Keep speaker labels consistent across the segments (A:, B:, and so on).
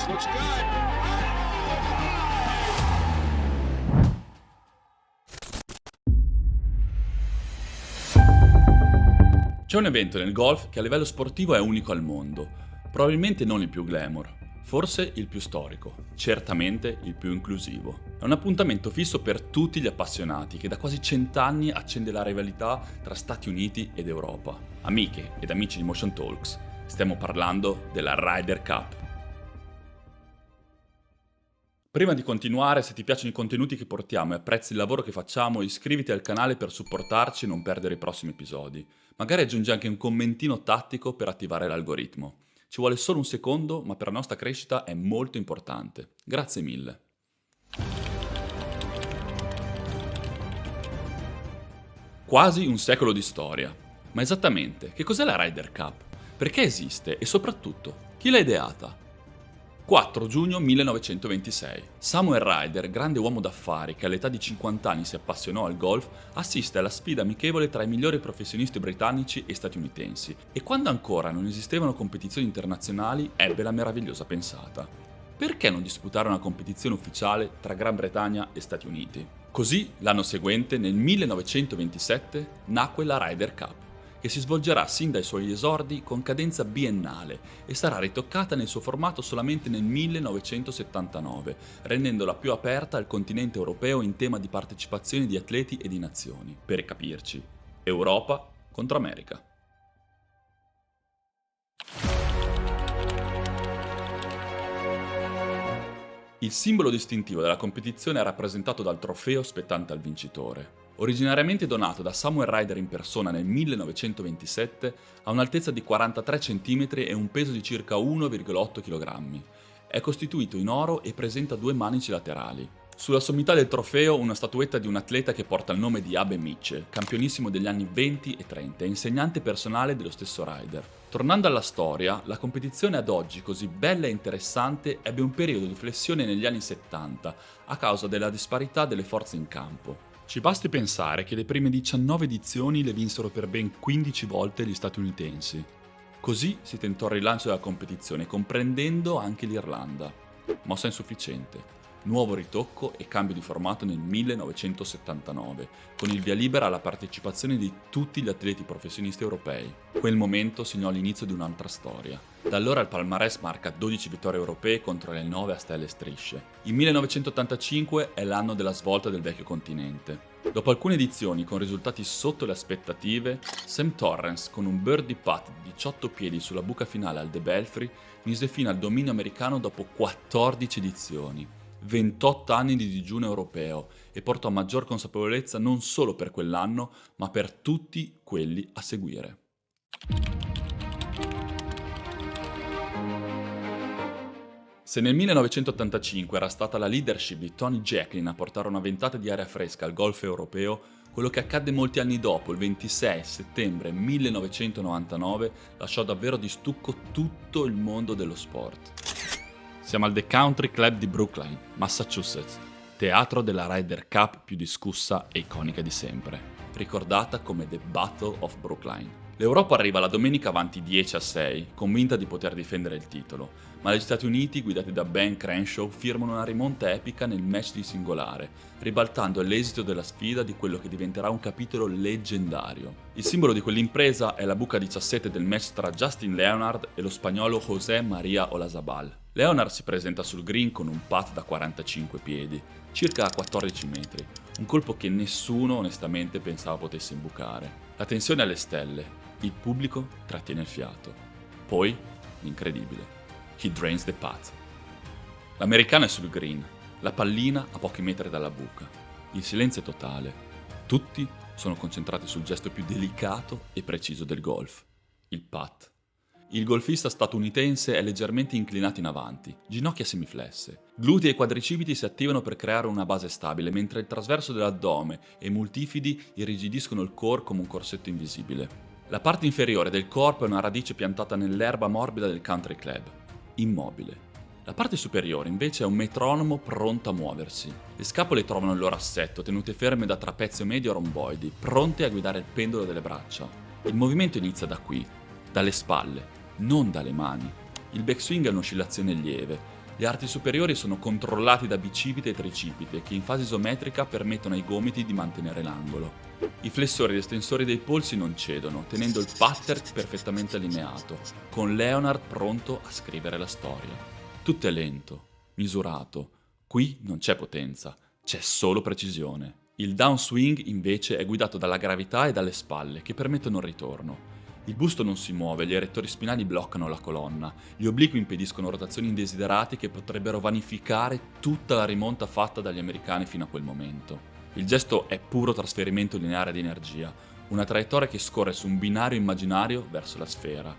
A: Looks good.
B: C'è un evento nel golf che a livello sportivo è unico al mondo. Probabilmente non il più glamour, forse il più storico, certamente il più inclusivo. È un appuntamento fisso per tutti gli appassionati che da quasi 100 anni accende la rivalità tra Stati Uniti ed Europa. Amiche ed amici di Motion Talks, stiamo parlando della Ryder Cup. Prima di continuare, se ti piacciono i contenuti che portiamo e apprezzi il lavoro che facciamo, iscriviti al canale per supportarci e non perdere i prossimi episodi. Magari aggiungi anche un commentino tattico per attivare l'algoritmo. Ci vuole solo un secondo, ma per la nostra crescita è molto importante. Grazie mille. Quasi un secolo di storia. Ma esattamente, che cos'è la Ryder Cup? Perché esiste? E soprattutto, chi l'ha ideata? 4 giugno 1926. Samuel Ryder, grande uomo d'affari che all'età di 50 anni si appassionò al golf, assiste alla sfida amichevole tra i migliori professionisti britannici e statunitensi e quando ancora non esistevano competizioni internazionali ebbe la meravigliosa pensata. Perché non disputare una competizione ufficiale tra Gran Bretagna e Stati Uniti? Così, l'anno seguente, nel 1927, nacque la Ryder Cup, che si svolgerà sin dai suoi esordi con cadenza biennale e sarà ritoccata nel suo formato solamente nel 1979, rendendola più aperta al continente europeo in tema di partecipazione di atleti e di nazioni. Per capirci, Europa contro America. Il simbolo distintivo della competizione è rappresentato dal trofeo spettante al vincitore. Originariamente donato da Samuel Ryder in persona nel 1927, ha un'altezza di 43 cm e un peso di circa 1,8 kg. È costituito in oro e presenta 2 manici laterali. Sulla sommità del trofeo una statuetta di un atleta che porta il nome di Abe Mitchell, campionissimo degli anni 20 e 30 e insegnante personale dello stesso Ryder. Tornando alla storia, la competizione ad oggi così bella e interessante ebbe un periodo di flessione negli anni 70 a causa della disparità delle forze in campo. Ci basti pensare che le prime 19 edizioni le vinsero per ben 15 volte gli statunitensi. Così si tentò il rilancio della competizione, comprendendo anche l'Irlanda. Mossa insufficiente. Nuovo ritocco e cambio di formato nel 1979, con il via libera alla partecipazione di tutti gli atleti professionisti europei. Quel momento segnò l'inizio di un'altra storia. Da allora il palmarès marca 12 vittorie europee contro le 9 a stelle e strisce. Il 1985 è l'anno della svolta del vecchio continente. Dopo alcune edizioni con risultati sotto le aspettative, Sam Torrance con un birdie putt di 18 piedi sulla buca finale al The Belfry mise fine al dominio americano dopo 14 edizioni. 28 anni di digiuno europeo e portò maggior consapevolezza non solo per quell'anno, ma per tutti quelli a seguire. Se nel 1985 era stata la leadership di Tony Jacklin a portare una ventata di aria fresca al golf europeo, quello che accadde molti anni dopo, il 26 settembre 1999, lasciò davvero di stucco tutto il mondo dello sport. Siamo al The Country Club di Brookline, Massachusetts, teatro della Ryder Cup più discussa e iconica di sempre, ricordata come The Battle of Brookline. L'Europa arriva la domenica avanti 10-6, convinta di poter difendere il titolo, ma gli Stati Uniti, guidati da Ben Crenshaw, firmano una rimonta epica nel match di singolare, ribaltando l'esito della sfida di quello che diventerà un capitolo leggendario. Il simbolo di quell'impresa è la buca 17 del match tra Justin Leonard e lo spagnolo José María Olazabal. Leonard si presenta sul green con un putt da 45 piedi, circa a 14 metri, un colpo che nessuno onestamente pensava potesse imbucare. La tensione alle stelle, il pubblico trattiene il fiato. Poi, l'incredibile. He drains the putt. L'americano è sul green, la pallina a pochi metri dalla buca. Il silenzio è totale. Tutti sono concentrati sul gesto più delicato e preciso del golf, il putt. Il golfista statunitense è leggermente inclinato in avanti, ginocchia semiflesse. Glutei e quadricipiti si attivano per creare una base stabile, mentre il trasverso dell'addome e i multifidi irrigidiscono il core come un corsetto invisibile. La parte inferiore del corpo è una radice piantata nell'erba morbida del country club, immobile. La parte superiore invece è un metronomo pronto a muoversi. Le scapole trovano il loro assetto, tenute ferme da trapezio medio romboidi, pronte a guidare il pendolo delle braccia. Il movimento inizia da qui, dalle spalle, non dalle mani. Il backswing è un'oscillazione lieve, Gli arti superiori sono controllati da bicipite e tricipite che in fase isometrica permettono ai gomiti di mantenere l'angolo. I flessori ed estensori dei polsi non cedono, tenendo il pattern perfettamente allineato, con Leonard pronto a scrivere la storia. Tutto è lento, misurato. Qui non c'è potenza, c'è solo precisione. Il downswing invece è guidato dalla gravità e dalle spalle che permettono il ritorno. Il busto non si muove, gli erettori spinali bloccano la colonna, gli obliqui impediscono rotazioni indesiderate che potrebbero vanificare tutta la rimonta fatta dagli americani fino a quel momento. Il gesto è puro trasferimento lineare di energia, una traiettoria che scorre su un binario immaginario verso la sfera.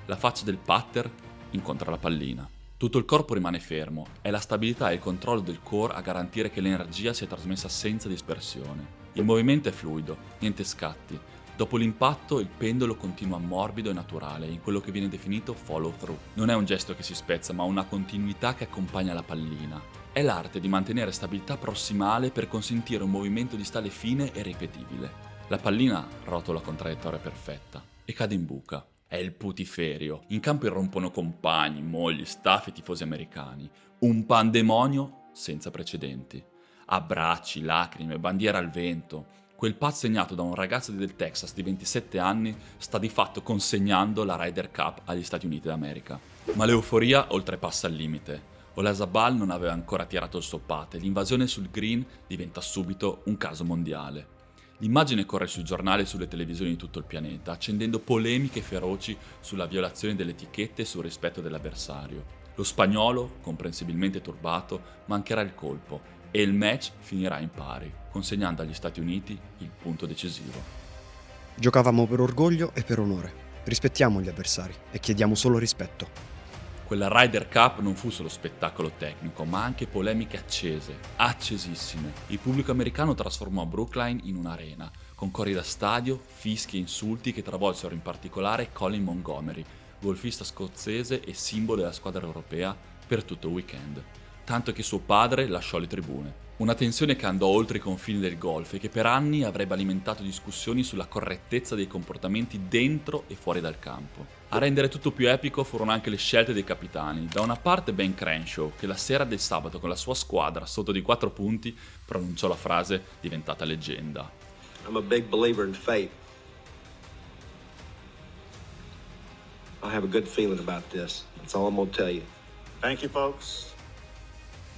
B: La faccia del putter incontra la pallina. Tutto il corpo rimane fermo, è la stabilità e il controllo del core a garantire che l'energia sia trasmessa senza dispersione. Il movimento è fluido, niente scatti. Dopo l'impatto il pendolo continua morbido e naturale, in quello che viene definito follow through. Non è un gesto che si spezza, ma una continuità che accompagna la pallina. È l'arte di mantenere stabilità prossimale per consentire un movimento distale fine e ripetibile. La pallina rotola con traiettoria perfetta e cade in buca. È il putiferio. In campo irrompono compagni, mogli, staff e tifosi americani. Un pandemonio senza precedenti. Abbracci, lacrime, bandiera al vento. Quel pass segnato da un ragazzo del Texas di 27 anni sta di fatto consegnando la Ryder Cup agli Stati Uniti d'America. Ma l'euforia oltrepassa il limite. Olazabal non aveva ancora tirato il suo putt e l'invasione sul green diventa subito un caso mondiale. L'immagine corre sui giornali e sulle televisioni di tutto il pianeta, accendendo polemiche feroci sulla violazione delle etichette e sul rispetto dell'avversario. Lo spagnolo, comprensibilmente turbato, mancherà il colpo e il match finirà in pari, consegnando agli Stati Uniti il punto decisivo.
A: Giocavamo per orgoglio e per onore. Rispettiamo gli avversari e chiediamo solo rispetto.
B: Quella Ryder Cup non fu solo spettacolo tecnico, ma anche polemiche accese, accesissime. Il pubblico americano trasformò Brookline in un'arena, con cori da stadio, fischi e insulti che travolsero in particolare Colin Montgomery, golfista scozzese e simbolo della squadra europea per tutto il weekend. Tanto che suo padre lasciò le tribune. Una tensione che andò oltre i confini del golf e che per anni avrebbe alimentato discussioni sulla correttezza dei comportamenti dentro e fuori dal campo. A rendere tutto più epico furono anche le scelte dei capitani. Da una parte Ben Crenshaw, che la sera del sabato con la sua squadra sotto di 4 punti pronunciò la frase diventata leggenda.
C: I'm a big believer in fate. I have a good feeling about this. That's all I'm gonna tell you.
D: Thank you, folks.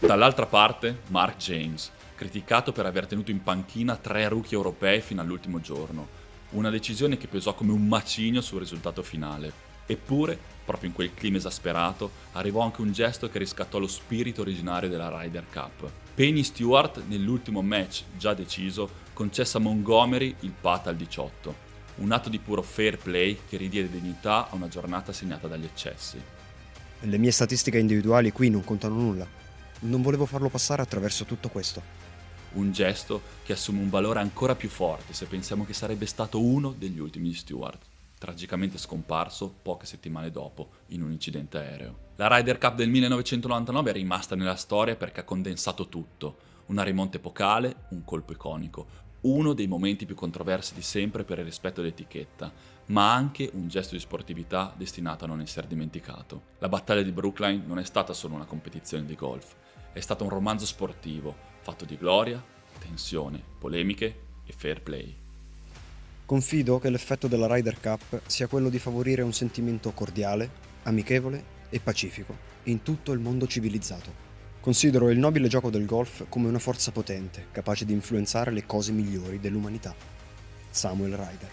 B: Dall'altra parte, Mark James, criticato per aver tenuto in panchina 3 rookie europei fino all'ultimo giorno, una decisione che pesò come un macigno sul risultato finale. Eppure, proprio in quel clima esasperato, arrivò anche un gesto che riscattò lo spirito originario della Ryder Cup. Penny Stewart, nell'ultimo match già deciso, concesse a Montgomery il putt al 18, un atto di puro fair play che ridiede dignità a una giornata segnata dagli eccessi.
A: Le mie statistiche individuali qui non contano nulla. Non volevo farlo passare attraverso tutto questo.
B: Un gesto che assume un valore ancora più forte se pensiamo che sarebbe stato uno degli ultimi di Stewart, tragicamente scomparso poche settimane dopo in un incidente aereo. La Ryder Cup del 1999 è rimasta nella storia perché ha condensato tutto: una rimonta epocale, un colpo iconico, uno dei momenti più controversi di sempre per il rispetto dell'etichetta, ma anche un gesto di sportività destinato a non essere dimenticato. La battaglia di Brookline non è stata solo una competizione di golf, è stato un romanzo sportivo fatto di gloria, tensione, polemiche e fair play.
A: Confido che l'effetto della Ryder Cup sia quello di favorire un sentimento cordiale, amichevole e pacifico in tutto il mondo civilizzato. Considero il nobile gioco del golf come una forza potente, capace di influenzare le cose migliori dell'umanità. Samuel Ryder.